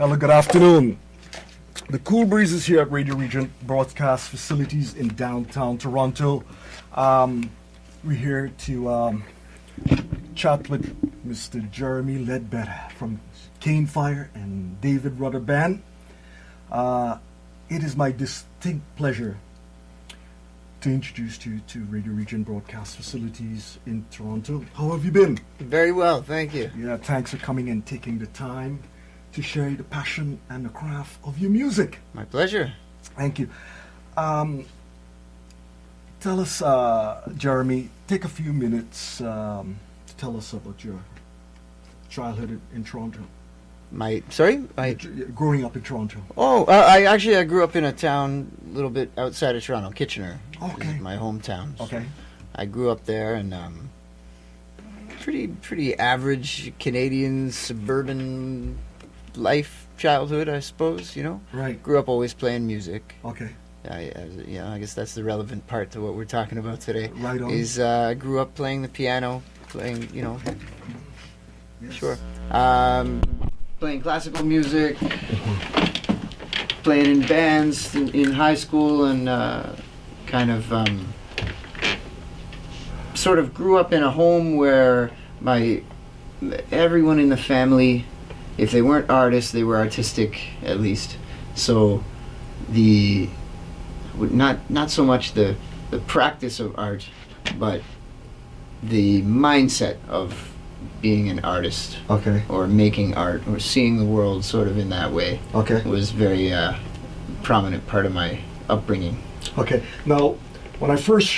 Hello, good afternoon. The Koolbreeze is here at Radioregent broadcast facilities in downtown Toronto. We're here to chat with Mr. Jeremy Ledbetter from Canefire and David Rudder Band. It is my distinct pleasure to introduce you to Radioregent broadcast facilities in Toronto. How have you been? Very well, thank you. Yeah, thanks for coming and taking the time to share the passion and the craft of your music. My pleasure. Thank you. Tell us, Jeremy, take a few minutes to tell us about your childhood in Toronto. Growing up in Toronto. I grew up in a town a little bit outside of Toronto, Kitchener. Okay. Is my hometown. Okay. I grew up there, and pretty average Canadian suburban life, childhood, I suppose. You know. Right. Grew up always playing music. Okay. I guess that's the relevant part to what we're talking about today. Right on. Is I grew up playing the piano, playing, you know. Yes. Sure. Playing classical music, playing in bands in high school, and sort of grew up in a home where everyone in the family, if they weren't artists, they were artistic at least. So not so much the practice of art, but the mindset of being an artist, Okay. or making art, or seeing the world sort of in that way, Okay. was very prominent part of my upbringing. Okay. Now, when I first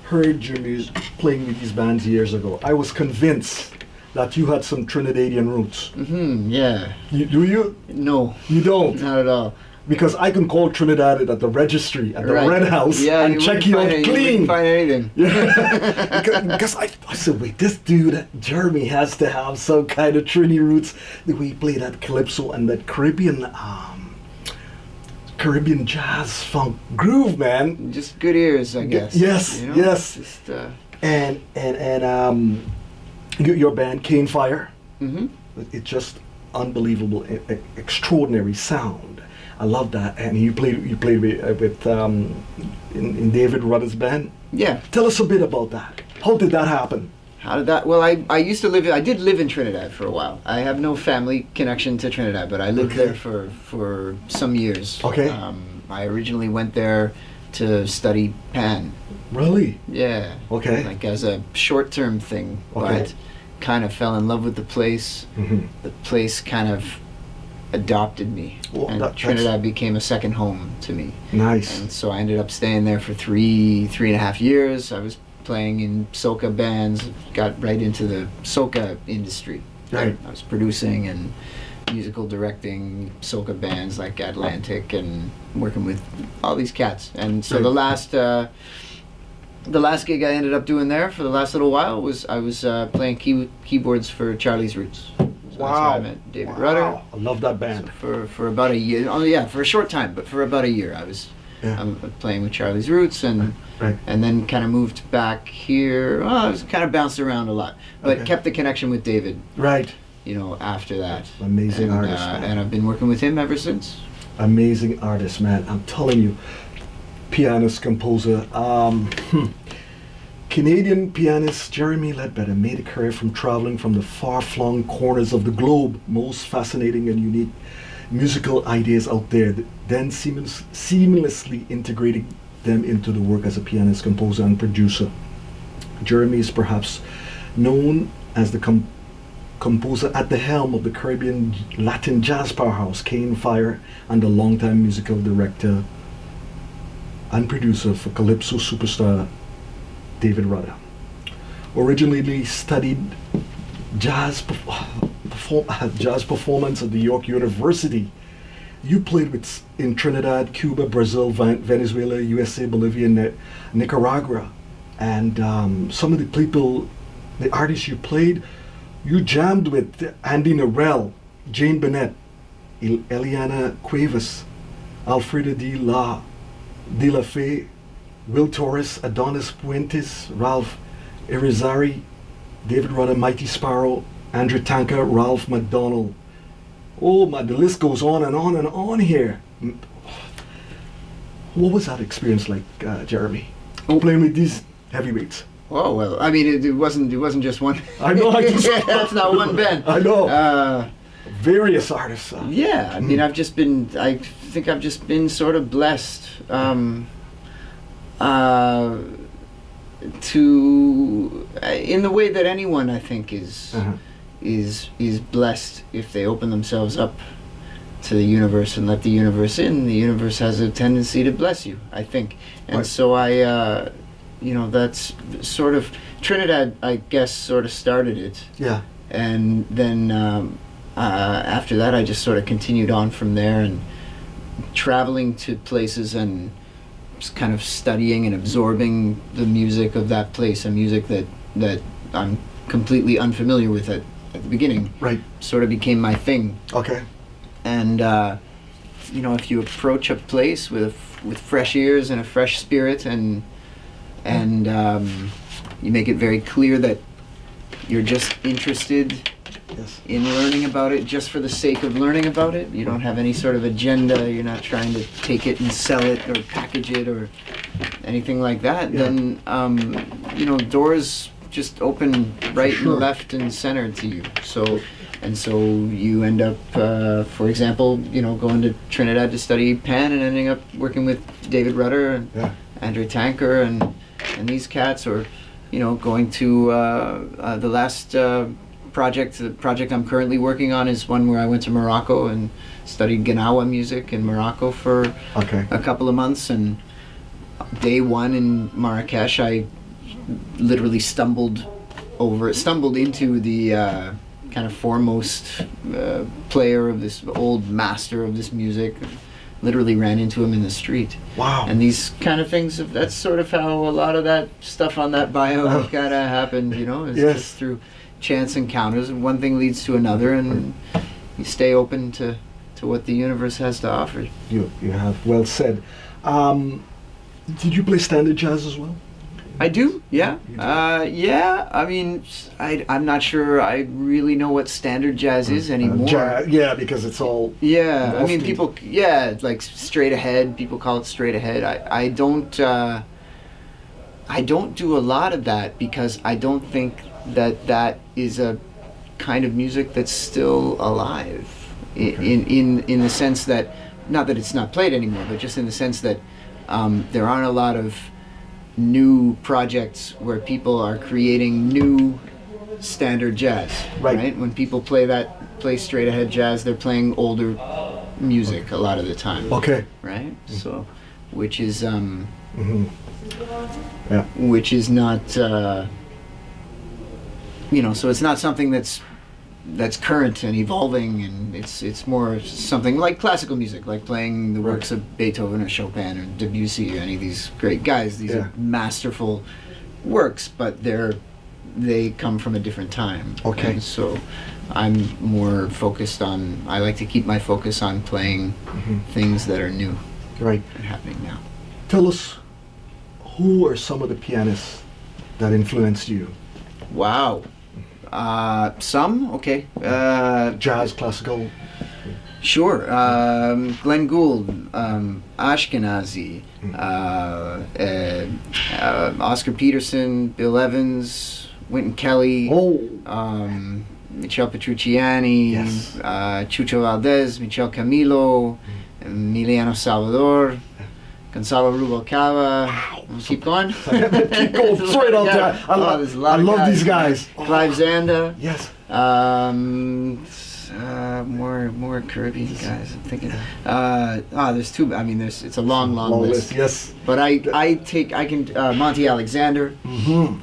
heard your music playing with these bands years ago, I was convinced that you had some Trinidadian roots. Yeah. Do you? No, You don't? not at all. Because I can call Trinidad at the registry at the Right. Red House and check you out You clean. wouldn't find anything. Yeah, because I said, wait, this dude, Jeremy, has to have some kind of Trini roots. The way he played that calypso and that Caribbean jazz funk groove, man. Just good ears, I guess. Yes, you know? yes. Just, And your band, Canefire, mhm. it's just unbelievable, extraordinary sound. I love that. And you played with in David Rudder's band. Yeah. Tell us a bit about that. How did that happen? How did that? Well, I used to live. I did live in Trinidad for a while. I have no family connection to Trinidad, but I lived Okay. there for some years. Okay. I originally went there to study pan. Really? Yeah. Okay. Like as a short-term thing, Okay. but kind of fell in love with the place. Mhm. The place kind of adopted me, Well, and that's Trinidad became a second home to me. Nice. And so I ended up staying there for three and a half years. I was playing in soca bands, got right into the soca industry. Right. I was producing and musical directing soca bands like Atlantic, and working with all these cats. And so Right. the last gig I ended up doing there for the last little while was I was playing keyboards for Charlie's Roots. So that's how I met David Rudder. I love that band. For about a year. Oh yeah, for a short time, but for about a year I was Yeah. playing with Charlie's Roots, and Right. and then kind of moved back here. Well, I was kind of bounced around a lot, but Okay. kept the connection with David, Right. you know, after that. Amazing and, artist, man. and I've been working with him ever since. Amazing artist, man. I'm telling you. Pianist, composer. Canadian pianist Jeremy Ledbetter made a career from traveling from the far-flung corners of the globe, most fascinating and unique musical ideas out there, then seamlessly integrating them into the work as a pianist, composer, and producer. Jeremy is perhaps known as the composer at the helm of the Caribbean Latin jazz powerhouse Canefire, and the longtime musical director and producer for calypso superstar David Rudder. Originally studied jazz performance at the York University. You played in Trinidad, Cuba, Brazil, Venezuela, USA, Bolivia, Nicaragua, and some of the artists you played, you jammed with Andy Narell, Jane Bennett, Eliana Cuevas, Alfredo de la Fey, Will Torres, Adonis Puentes, Ralph Irizarry, David Rudder, Mighty Sparrow, Andrew Tanker, Ralph McDonald, Oh my, the list goes on and on and on here. What was that experience like, Jeremy? Playing with these heavyweights. Oh well, I mean, it wasn't just one. I know. That's not one band. I know. Various artists. Yeah, I mean, I think I've just been sort of blessed to, in the way that anyone, I think, is blessed if they open themselves up to the universe and let the universe in. The universe has a tendency to bless you, I think. And right. So that's sort of, Trinidad, I guess, sort of started it. Yeah. And then after that, I just sort of continued on from there and traveling to places and just kind of studying and absorbing the music of that place, a music that I'm completely unfamiliar with at the beginning. Right. Sort of became my thing. Okay. And if you approach a place with fresh ears and a fresh spirit, and you make it very clear that you're just interested in learning about it just for the sake of learning about it. You don't have any sort of agenda. You're not trying to take it and sell it or package it or anything like that. Yeah. Then doors just open right and left and center to you. So you end up, for example, going to Trinidad to study pan and ending up working with David Rudder and Andre Tanker and these cats, or going to the last the project I'm currently working on is one where I went to Morocco and studied Ganawa music in Morocco for a couple of months. And day one in Marrakesh, I literally stumbled into the kind of foremost player of this, old master of this music. Literally ran into him in the street. Wow. And these kind of things, that's sort of how a lot of that stuff on that bio kind of happened, it's just through chance encounters, and one thing leads to another, and you stay open to what the universe has to offer. You have well said. Did you play standard jazz as well? I do, yeah. Yeah, I mean, I'm not sure I really know what standard jazz is anymore. Yeah, because it's all... Yeah, I mean, people, like straight ahead, people call it straight ahead. I don't do a lot of that because I don't think that is a kind of music that's still alive. In the sense that, not that it's not played anymore, but just in the sense that there aren't a lot of new projects where people are creating new standard jazz, right? When people play straight ahead jazz, they're playing older music a lot of the time. Okay. Right? So, which is which is not so it's not something that's current and evolving, and it's more something like classical music, like playing the works of Beethoven or Chopin or Debussy or any of these great guys. These are masterful works, but they come from a different time. Okay. And so I'm more focused on, I like to keep my focus on playing things that are new and happening now. Tell us, who are some of the pianists that influenced you? Wow. Some, okay. Jazz, classical? Sure. Glenn Gould, Ashkenazi, Oscar Peterson, Bill Evans, Wynton Kelly, Michel Petrucciani, Chucho Valdez, Michel Camilo, Emiliano Salvador, Gonzalo Rubalcaba. Keep going? Keep going straight on that. There's a lot I of love guys. these guys. Clive Zanda. Yes. More Caribbean guys. I'm thinking. There's two. I mean, it's a long list. Yes. But Monty Alexander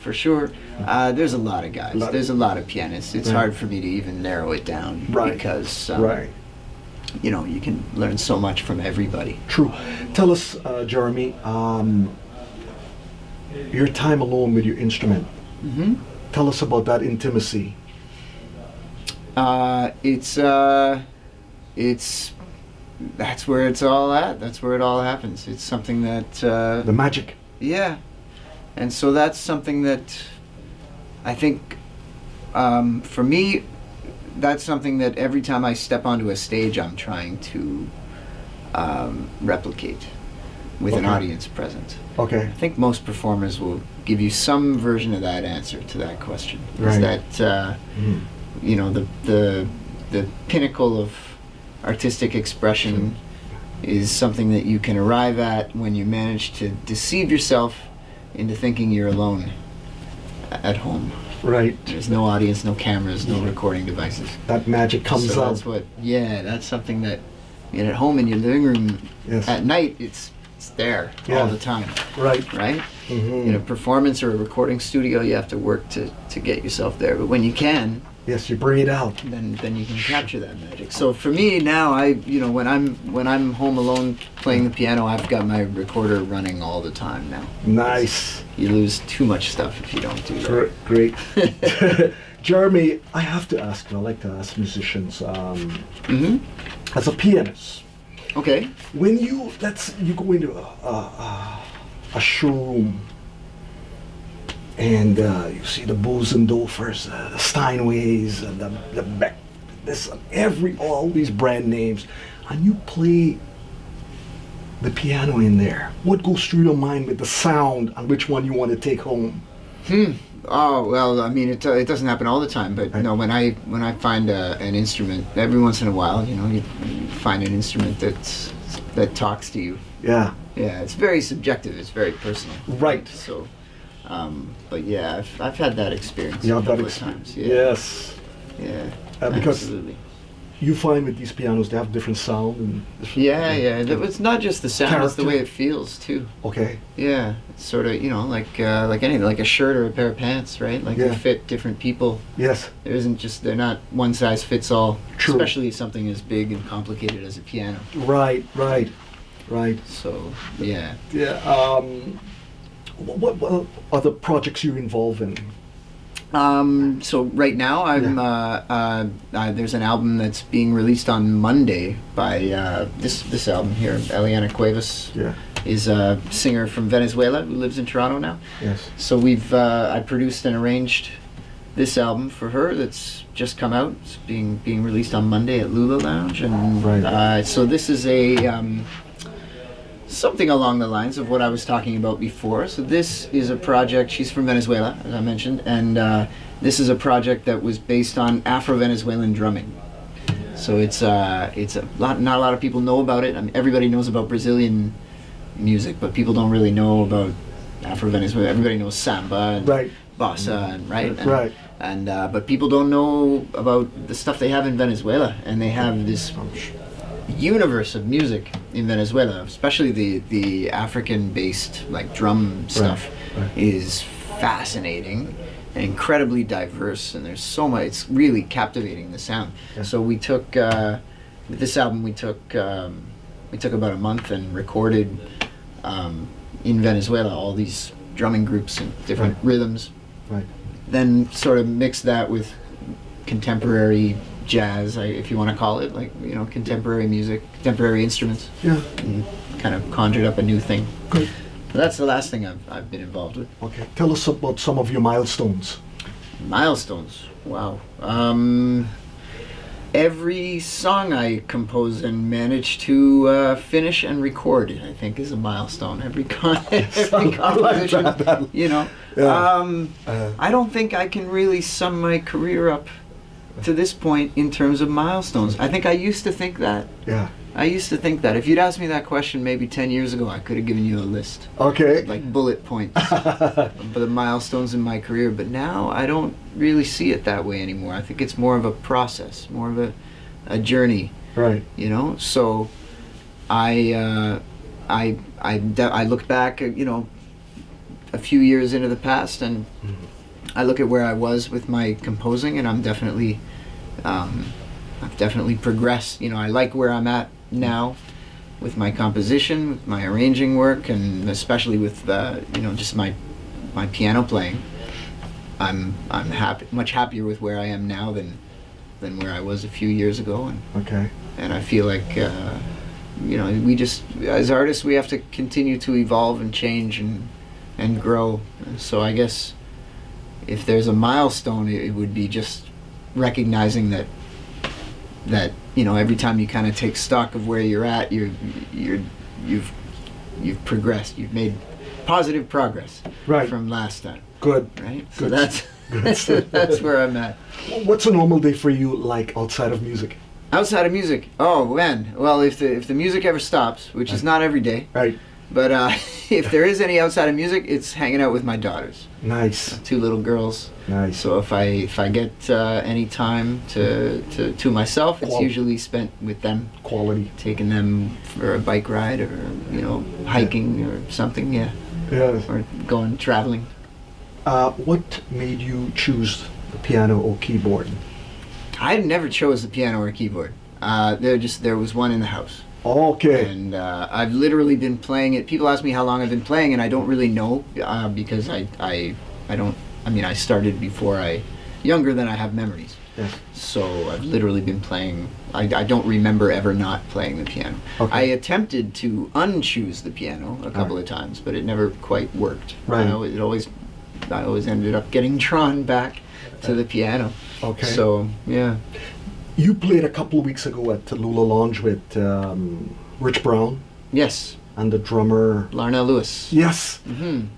for sure. There's a lot of guys. There's a lot of pianists. It's hard for me to even narrow it down because you can learn so much from everybody. True. Tell us, Jeremy, your time alone with your instrument. Tell us about that intimacy. It's that's where it's all at. That's where it all happens. It's something that the magic. Yeah, and so that's something that I think for me, that's something that every time I step onto a stage, I'm trying to replicate with an Okay. audience present. Okay. I think most performers will give you some version of that answer to that question. Right. Is that you know, the pinnacle of artistic expression is something that you can arrive at when you manage to deceive yourself into thinking you're alone at home. Right. There's no audience, no cameras, no recording devices. That magic comes So out. that's what, yeah, that's something that, you know, at home in your living room Yes. at night, it's there Yeah. all the time, Right. right? Mhm. In a performance or a recording studio, you have to work to get yourself there. But when you can, Yes, you bring it out. then you can capture that magic. So for me now, when I'm home alone playing the piano, I've got my recorder running all the time now. Nice. You lose too much stuff if you don't do that. Great. Jeremy, I have to ask, and I like to ask musicians, Mm-hmm. as a pianist, Okay. when you go into a showroom and you see the Bosendorfers, the Steinways, the Beck, all these brand names, and you play the piano in there. What goes through your mind with the sound and which one you want to take home? Oh well, I mean, it doesn't happen all the time, but Right. no, when I find an instrument, every once in a while, you know, you find an instrument that talks to you. Yeah. Yeah, it's very subjective. It's very personal. Right. So, but yeah, I've had that experience You a have that couple of experience. times. Yeah. Yes. Yeah. Because absolutely. you find with these pianos they have different sound and different, Yeah. It's not just the sound; it's the way Character. it feels too. Okay. Yeah, it's sort of, you know, like anything, like a shirt or a pair of pants, right? Like Yeah. they fit different people. Yes. They're not one size fits all. True. Especially something as big and complicated as a piano. Right. So yeah. Yeah. What other projects you're involved in? So right now I'm there's an album that's being released on Monday by this album here. Eliana Cuevas Yeah. is a singer from Venezuela who lives in Toronto now. Yes. So I produced and arranged this album for her that's just come out. It's being released on Monday at Lula Lounge, and Right. so this is a something along the lines of what I was talking about before. So this is a project. She's from Venezuela, as I mentioned, and this is a project that was based on Afro-Venezuelan drumming. So it's a lot. Not a lot of people know about it. I mean, everybody knows about Brazilian music, but people don't really know about Afro-Venezuela. Everybody knows samba and Right. bossa, and right, and, Right. and but people don't know about the stuff they have in Venezuela, and they have this universe of music in Venezuela, especially the African-based like drum stuff, right. is fascinating and incredibly diverse, and there's so much. It's really captivating, the sound. Yeah. So we took with this album, we took about a month and recorded in Venezuela all these drumming groups and different rhythms. Right. Then sort of mixed that with contemporary jazz, if you want to call it, like, you know, contemporary music, contemporary instruments, Yeah. and kind of conjured up a new thing. Good. That's the last thing I've been involved with. Okay. Tell us about some of your milestones. Milestones. Wow. Every song I compose and manage to finish and record, I think, is a milestone. Every composition, that. you know. Yeah. I don't think I can really sum my career up to this point in terms of milestones. I think I used to think that. Yeah. If you'd asked me that question maybe 10 years ago, I could have given you a list, Okay. like bullet points of the milestones in my career. But now I don't really see it that way anymore. I think it's more of a process, more of a journey, Right. you know. So I look back, you know, a few years into the past, and I look at where I was with my composing, and I've definitely progressed. You know, I like where I'm at now with my composition, with my arranging work, and especially with you know, just my piano playing. I'm much happier with where I am now than where I was a few years ago, and I feel like you know, we just, as artists, we have to continue to evolve and change and grow. So I guess if there's a milestone, it would be just recognizing that that every time you kind of take stock of where you're at, you've progressed. You've made positive progress from last time. Good. Right. So Good. that's where I'm at. What's a normal day for you, like outside of music? Outside of music, oh man. Well, if the music ever stops, which is not every day, Right. but if there is any outside of music, it's hanging out with my daughters. Nice. 2 little girls. Nice. So if I get any time to myself, it's usually spent with them. Quality. Taking them for a bike ride, or hiking or something. Yeah. Yeah. Or going traveling. What made you choose the piano or keyboard? I never chose the piano or keyboard. There was one in the house. Okay. And I've literally been playing it. People ask me how long I've been playing, and I don't really know because I don't. I mean, I started younger than I have memories. Yes. So I've literally been playing. I don't remember ever not playing the piano. Okay. I attempted to unchoose the piano a couple of times, but it never quite worked. Right. I always ended up getting drawn back to the piano. Okay. So yeah. You played a couple of weeks ago at Lula Lounge with Rich Brown Yes. and the drummer. Larnell Lewis. Yes. Mm-hmm.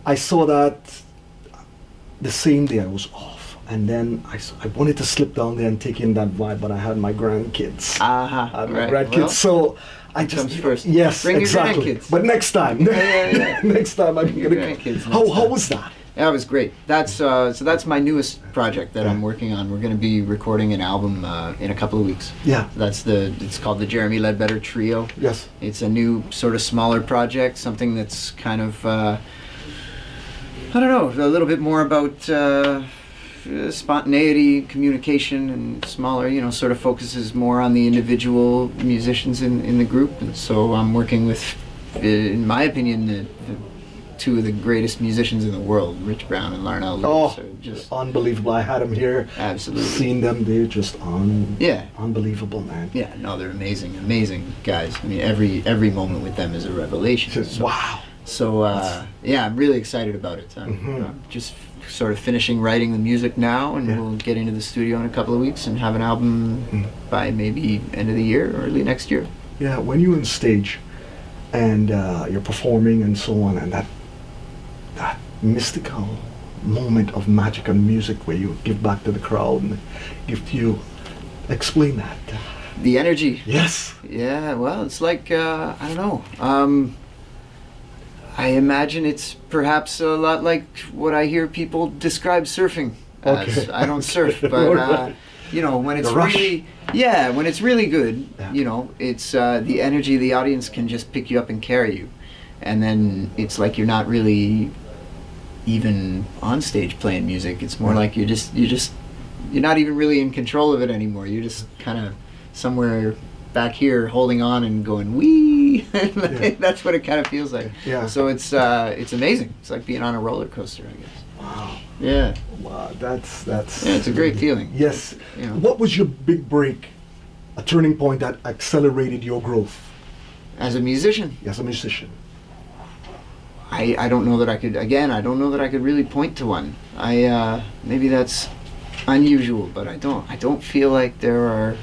I saw that the same day I was off, and then I wanted to slip down there and take in that vibe, but I had my grandkids. Uh-huh. I had my Right. grandkids, Well, so I just comes first. Yes, Bring your exactly. grandkids. But next time, Yeah. next time I'm Your gonna. grandkids How next time. was that? That was great. That's so that's my newest project that I'm working on. We're going to be recording an album in a couple of weeks. Yeah. It's called the Jeremy Ledbetter Trio. Yes. It's a new sort of smaller project, something that's kind of I don't know, a little bit more about spontaneity, communication, and smaller, sort of focuses more on the individual musicians in the group. And so I'm working with, in my opinion, the 2 of the greatest musicians in the world, Rich Brown and Larnell Lewis. Oh, are just unbelievable! I had them here. Absolutely. Seen them. They're just unbelievable, man. Yeah, no, they're amazing guys. I mean, every moment with them is a revelation. Just, wow. So yeah, I'm really excited about it. I'm just sort of finishing writing the music now, and we'll get into the studio in a couple of weeks and have an album by maybe end of the year or early next year. Yeah, when you're on stage and you're performing and so on, and that mystical moment of magic and music where you give back to the crowd and give to you, explain that. The energy. Yes. Yeah, well, it's like I don't know. I imagine it's perhaps a lot like what I hear people describe surfing as. Okay. I don't surf, but Right. When it's The rush. when it's really good, Yeah. it's the energy of the audience can just pick you up and carry you, and then it's like you're not really even on stage playing music. It's more like you're not even really in control of it anymore. You're just kind of somewhere back here holding on and going wee. That's what it kind of feels like. Yeah. So it's amazing. It's like being on a roller coaster, I guess. Wow. Yeah. Wow. That's. Yeah, it's a great feeling. Yes. Yeah. What was your big break, a turning point that accelerated your growth As a musician, as a musician? I don't know that I could. Again, I don't know that I could really point to one. Maybe that's unusual, but I don't feel like there are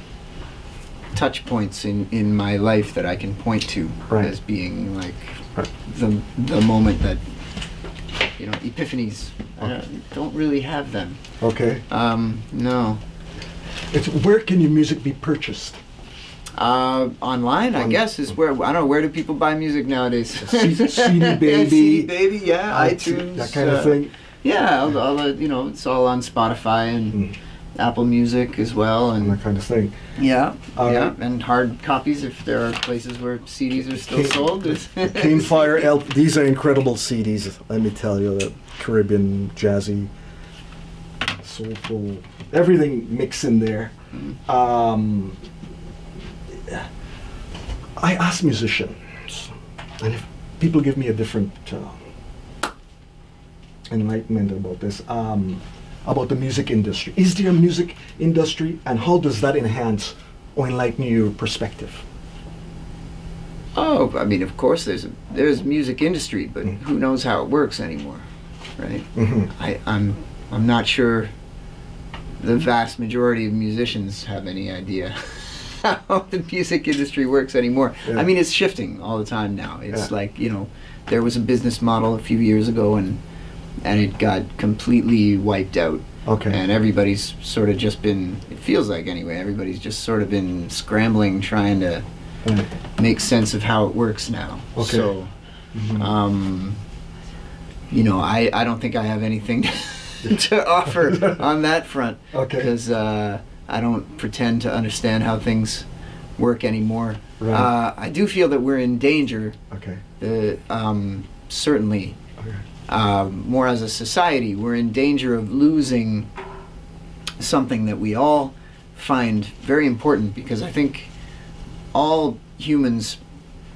touch points in my life that I can point to as being like the moment that epiphanies. I don't really have them. Okay. No. Where can your music be purchased? Online, I guess, is where, I don't know, where do people buy music nowadays? CD Baby. CD Baby, yeah, iTunes. That kind of thing. Yeah, all it's all on Spotify and Apple Music as well. And And that kind of thing. yeah, and hard copies if there are places where CDs are still sold. Canefire LP. These are incredible CDs. Let me tell you, the Caribbean, jazzy, soulful, everything mixed in there. I ask musicians, and if people give me a different enlightenment about this, about the music industry. Is there a music industry, and how does that enhance or enlighten your perspective? Oh, I mean, of course, there's music industry, but who knows how it works anymore, right? Mm-hmm. I'm not sure the vast majority of musicians have any idea how the music industry works anymore. Yeah. I mean, it's shifting all the time now. It's Yeah. like, there was a business model a few years ago, and it got completely wiped out. Okay. And everybody's sort of just been, it feels like anyway, everybody's just sort of been scrambling, trying to Right. make sense of how it works now. Okay. So, I don't think I have anything to offer on that front. Okay. Because I don't pretend to understand how things work anymore. Right. I do feel that we're in danger. Okay. Certainly. Okay. More as a society, we're in danger of losing something that we all find very important, because I think all humans,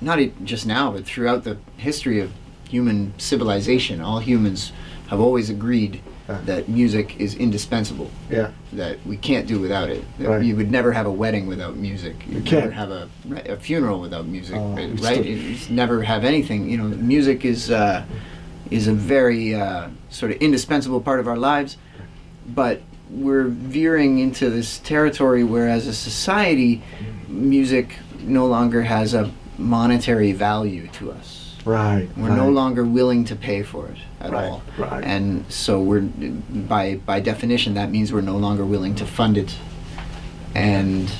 not just now, but throughout the history of human civilization, all humans have always agreed that music is indispensable. Yeah. That we can't do without it. That Right. you would never have a wedding without music. You'd can't. never have a funeral without music, right? still- You'd never have anything. Music is a very sort of indispensable part of our lives, but we're veering into this territory where, as a society, music no longer has a monetary value to us. Right. We're no longer willing to pay for it at all. Right. And so we're, by definition, that means we're no longer willing to fund it. And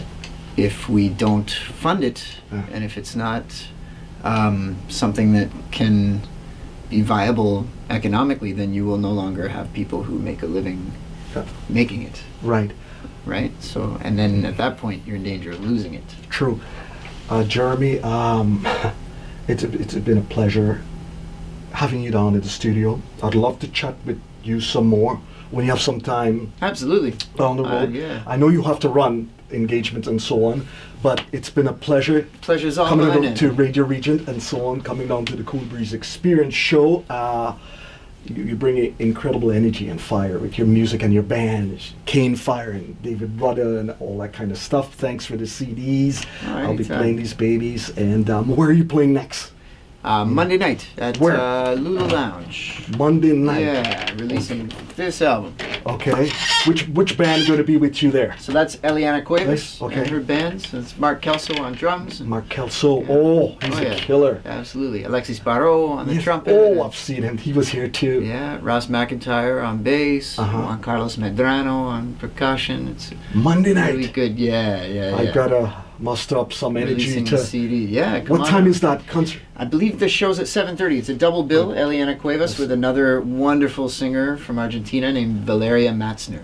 if we don't fund it, and if it's not something that can be viable economically, then you will no longer have people who make a living making it. Right. Right? So, and then at that point, you're in danger of losing it. True. Jeremy, it's been a pleasure having you down at the studio. I'd love to chat with you some more when you have some time Absolutely. down the road. Yeah. I know you have to run engagements and so on, but it's been a pleasure Pleasure's all coming mine. down to Radioregent and so on, coming down to the Koolbreeze Experience show. You bring incredible energy and fire with your music and your band, Canefire and David Rudder and all that kind of stuff. Thanks for the CDs. All right, I'll be playing these babies. And where are you playing next? Monday night at Where? Lulu Lounge. Monday night. Yeah, releasing this album. Okay. Which band going to be with you there? So that's Eliana Cuevas Nice, okay. and her band. So it's Mark Kelso on drums. And Mark Kelso. Oh, he's a killer. Absolutely. Alexis Barreau on the Yes. trumpet. Oh, I've seen him. He was here too. Yeah, Ross McIntyre on bass. Uh-huh. Juan Carlos Medrano on percussion. It's Monday night. really good. Yeah. I gotta muster up some energy Releasing to. the CD. Yeah, come What on. time is that concert? I believe the show's at 7:30. It's a double bill, Eliana Cuevas with another wonderful singer from Argentina named Valeria Matzner.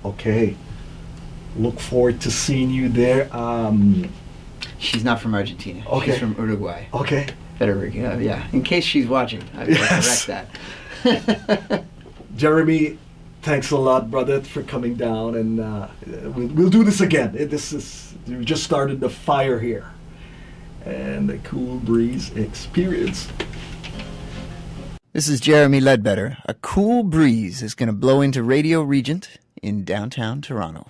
Okay. Look forward to seeing you there. She's not from Argentina. Okay. She's from Uruguay. Okay. Better, yeah. In case she's watching, I will Yes. correct that. Jeremy, thanks a lot, brother, for coming down, and we'll do this again. We just started the fire here, and the Koolbreeze Experience. This is Jeremy Ledbetter. A cool breeze is going to blow into Radioregent in downtown Toronto.